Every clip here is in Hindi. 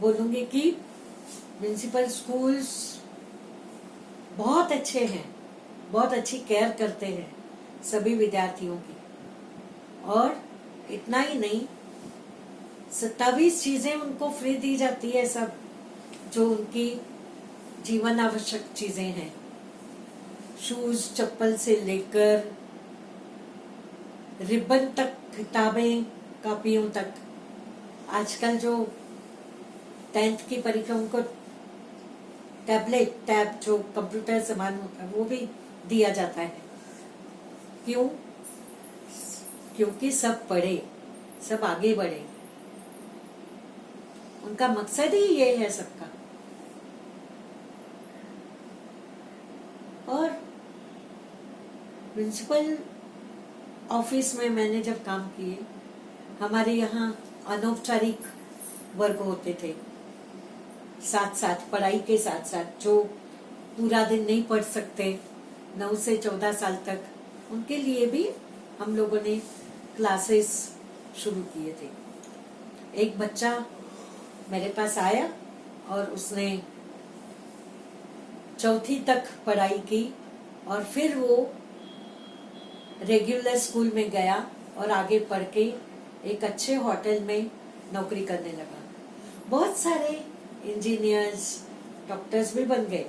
बोलूंगी कि म्युनिसिपल स्कूल्स बहुत अच्छे हैं, बहुत अच्छी केयर करते हैं सभी विद्यार्थियों की। और इतना ही नहीं, 27 चीजें उनको फ्री दी जाती है, सब जो उनकी जीवन आवश्यक चीजें हैं, शूज चप्पल से लेकर रिबन तक, किताबें कॉपियों तक। आजकल जो 10th की परीक्षा, उनको टैब जो कंप्यूटर सामान होता है वो भी दिया जाता है। क्यों? क्योंकि सब पढ़े, सब आगे बढ़े, उनका मकसद ही ये है सबका। और म्युनिसिपल ऑफिस में मैंने जब काम किए, हमारे यहाँ अनौपचारिक वर्ग होते थे, साथ साथ पढ़ाई के साथ साथ, जो पूरा दिन नहीं पढ़ सकते 9 से 14 साल तक, उनके लिए भी हम लोगों ने क्लासेस शुरू किए थे। एक बच्चा मेरे पास आया और उसने 4th तक पढ़ाई की और फिर वो रेगुलर स्कूल में गया और आगे पढ़ के एक अच्छे होटल में नौकरी करने लगा। बहुत सारे इंजीनियर्स, डॉक्टर्स भी बन गए।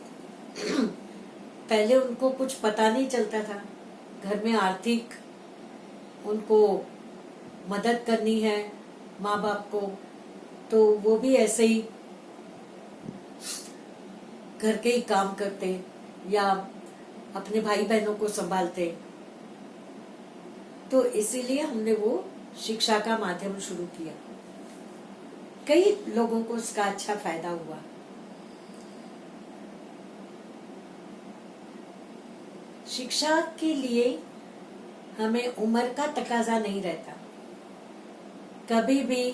पहले उनको कुछ पता नहीं चलता था, घर में आर्थिक उनको मदद करनी है माँ बाप को, तो वो भी ऐसे ही घर के ही काम करते या अपने भाई बहनों को संभालते। तो इसीलिए हमने वो शिक्षा का माध्यम शुरू किया। कई लोगों को इसका अच्छा फायदा हुआ। शिक्षा के लिए हमें उम्र का तकाजा नहीं रहता। कभी भी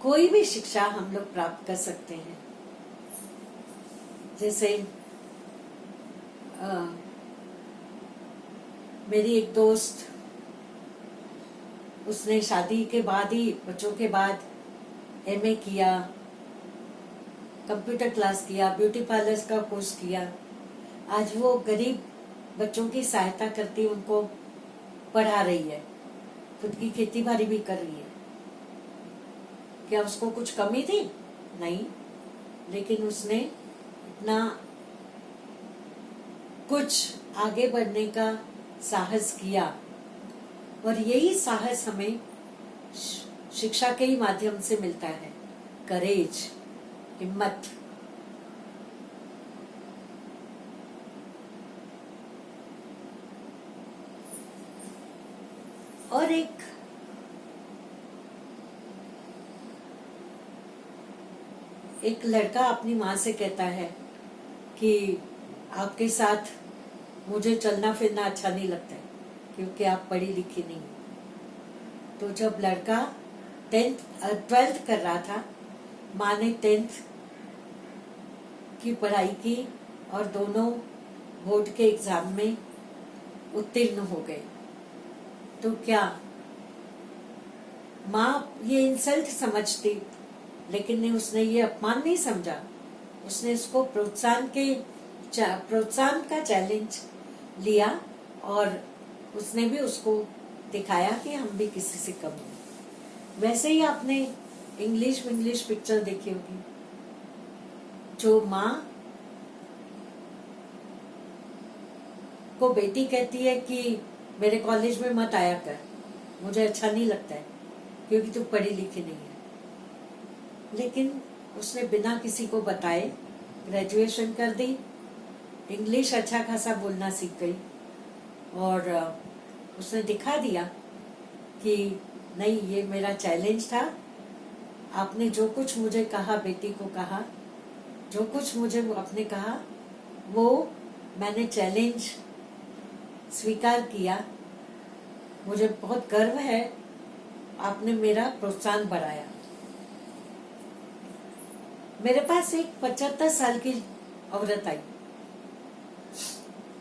कोई भी शिक्षा हम लोग प्राप्त कर सकते हैं। जैसे मेरी एक दोस्त, उसने शादी के बाद ही, बच्चों के बाद MA किया, कंप्यूटर क्लास किया, ब्यूटी पार्लर का कोर्स किया। आज वो गरीब बच्चों की सहायता करती, उनको पढ़ा रही है, खुद की खेती बाड़ी भी कर रही है। क्या उसको कुछ कमी थी? नहीं, लेकिन उसने इतना कुछ आगे बढ़ने का साहस किया। और यही साहस हमें शिक्षा के ही माध्यम से मिलता है। करेज, हिम्मत। और एक लड़का अपनी माँ से कहता है कि आपके साथ मुझे चलना फिरना अच्छा नहीं लगता है क्योंकि आप पढ़ी लिखी नहीं। तो जब लड़का 12th कर रहा था, माँ ने 10th की पढ़ाई की और दोनों बोर्ड के एग्जाम में उत्तीर्ण हो गए। तो क्या माँ ये इंसल्ट समझती, लेकिन उसने ये अपमान नहीं समझा। उसने इसको प्रोत्साहन का चैलेंज लिया और उसने भी उसको दिखाया कि हम भी किसी से कम नहीं। वैसे ही आपने इंग्लिश पिक्चर देखी होगी, जो माँ को बेटी कहती है कि मेरे कॉलेज में मत आया कर, मुझे अच्छा नहीं लगता है क्योंकि तू पढ़ी लिखी नहीं है। लेकिन उसने बिना किसी को बताए ग्रेजुएशन कर दी, इंग्लिश अच्छा खासा बोलना सीख गई और उसने दिखा दिया कि नहीं, ये मेरा चैलेंज था। आपने जो कुछ मुझे कहा, बेटी को कहा, जो कुछ मुझे आपने कहा, वो मैंने चैलेंज स्वीकार किया। मुझे बहुत गर्व है, आपने मेरा प्रोत्साहन बढ़ाया। मेरे पास एक 75 साल की औरत आई।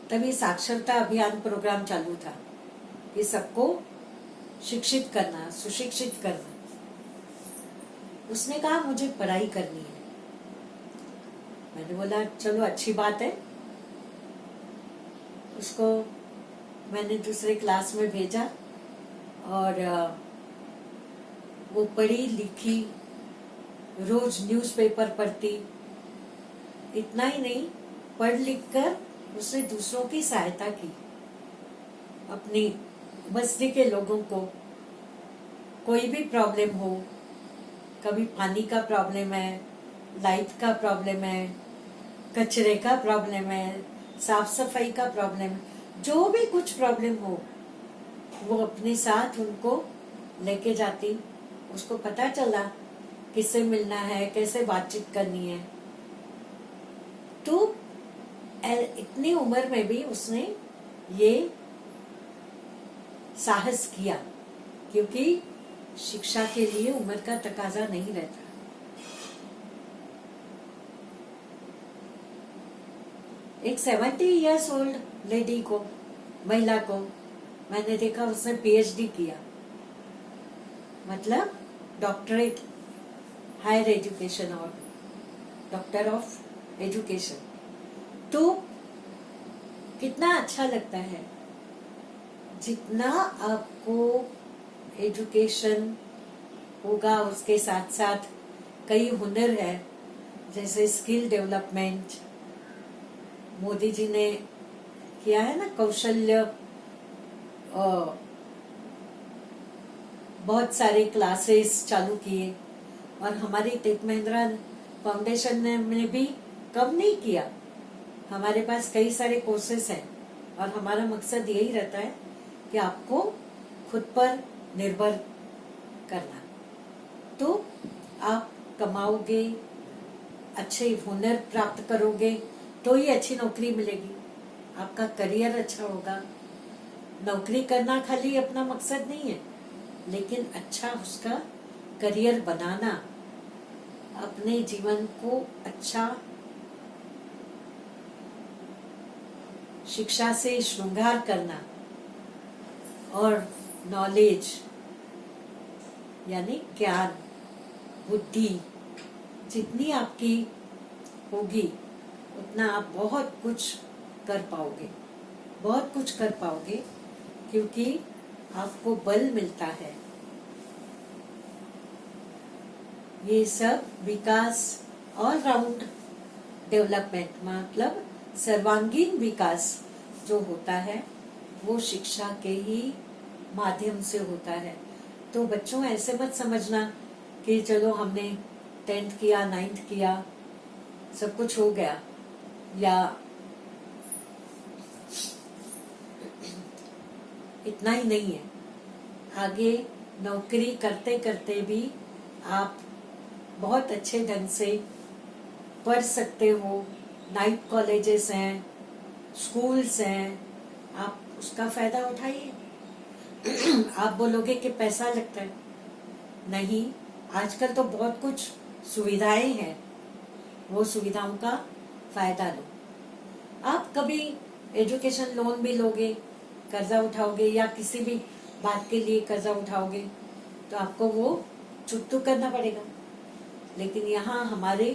तभी साक्षरता अभियान प्रोग्राम चालू था कि सबको शिक्षित करना, सुशिक्षित करना। उसने कहा मुझे पढ़ाई करनी है। मैंने बोला चलो अच्छी बात है। उसको मैंने दूसरे क्लास में भेजा और वो पढ़ी लिखी, रोज न्यूज़पेपर पढ़ती। इतना ही नहीं, पढ़ लिख कर उसने दूसरों की सहायता की। अपनी बस्ती के लोगों को कोई भी प्रॉब्लम हो, कभी पानी का प्रॉब्लम है, लाइट का प्रॉब्लम है, कचरे का प्रॉब्लम है, साफ सफाई का प्रॉब्लम है, जो भी कुछ प्रॉब्लम हो वो अपने साथ उनको लेके जाती। उसको पता चला किससे मिलना है, कैसे बातचीत करनी है। तो इतनी उम्र में भी उसने ये साहस किया, क्योंकि शिक्षा के लिए उम्र का तकाजा नहीं रहता। एक 70 इयर्स ओल्ड लेडी को, महिला को मैंने देखा, उसने पीएचडी किया, मतलब डॉक्टरेट, हायर एजुकेशन और डॉक्टर ऑफ एजुकेशन। तो कितना अच्छा लगता है। जितना आपको एजुकेशन होगा, उसके साथ साथ कई हुनर है, जैसे स्किल डेवलपमेंट मोदी जी ने किया है ना, कौशल्य, बहुत सारे क्लासेस चालू किए। और हमारी टेक महिंद्रा फाउंडेशन ने भी कम नहीं किया। हमारे पास कई सारे कोर्सेस हैं और हमारा मकसद यही रहता है कि आपको खुद पर निर्भर करना। तो आप कमाओगे, अच्छे हुनर प्राप्त करोगे तो ही अच्छी नौकरी मिलेगी, आपका करियर अच्छा होगा। नौकरी करना खाली अपना मकसद नहीं है, लेकिन अच्छा उसका करियर बनाना, अपने जीवन को अच्छा शिक्षा से श्रृंगार करना, और नॉलेज यानी ज्ञान, बुद्धि जितनी आपकी होगी उतना आप बहुत कुछ कर पाओगे, बहुत कुछ कर पाओगे, क्योंकि आपको बल मिलता है। ये सब विकास, ऑल राउंड डेवलपमेंट, मतलब सर्वांगीण विकास जो होता है वो शिक्षा के ही माध्यम से होता है। तो बच्चों ऐसे मत समझना कि चलो हमने 10th किया, 9th किया, सब कुछ हो गया, या इतना ही नहीं है। आगे नौकरी करते करते भी आप बहुत अच्छे ढंग से पढ़ सकते हो। नाइट कॉलेजेस हैं, स्कूल्स हैं, आप उसका फायदा उठाइए। आप बोलोगे कि पैसा लगता है, नहीं, आजकल तो बहुत कुछ सुविधाएं हैं, वो सुविधाओं का फायदा लो। आप कभी एजुकेशन लोन भी लोगे, कर्जा उठाओगे, या किसी भी बात के लिए कर्जा उठाओगे, तो आपको वो चुकता करना पड़ेगा। लेकिन यहाँ हमारे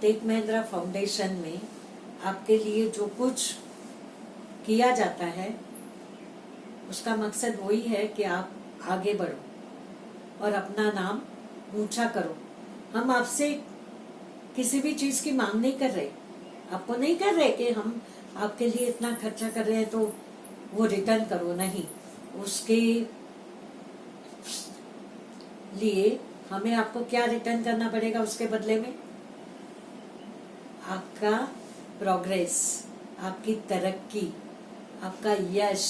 टेक महिंद्रा फाउंडेशन में आपके लिए जो कुछ किया जाता है उसका मकसद वही है कि आप आगे बढ़ो और अपना नाम ऊंचा करो। हम आपसे किसी भी चीज की मांग नहीं कर रहे, आपको नहीं कर रहे कि हम आपके लिए इतना खर्चा कर रहे हैं तो वो रिटर्न करो, नहीं। उसके लिए हमें आपको क्या रिटर्न करना पड़ेगा उसके बदले में? आपका प्रोग्रेस, आपकी तरक्की, आपका यश।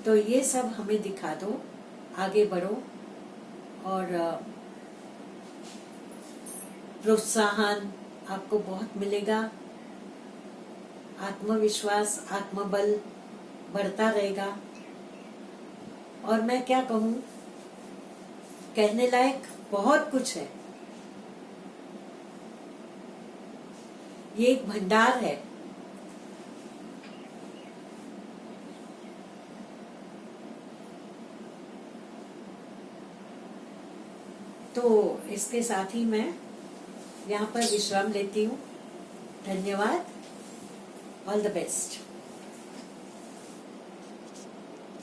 तो ये सब हमें दिखा दो, आगे बढ़ो और प्रोत्साहन आपको बहुत मिलेगा, आत्मविश्वास, आत्मबल बढ़ता रहेगा। और मैं क्या कहूँ, कहने लायक बहुत कुछ है। ये एक भंडार है। तो इसके साथ ही मैं यहाँ पर विश्राम लेती हूँ। धन्यवाद। All the best.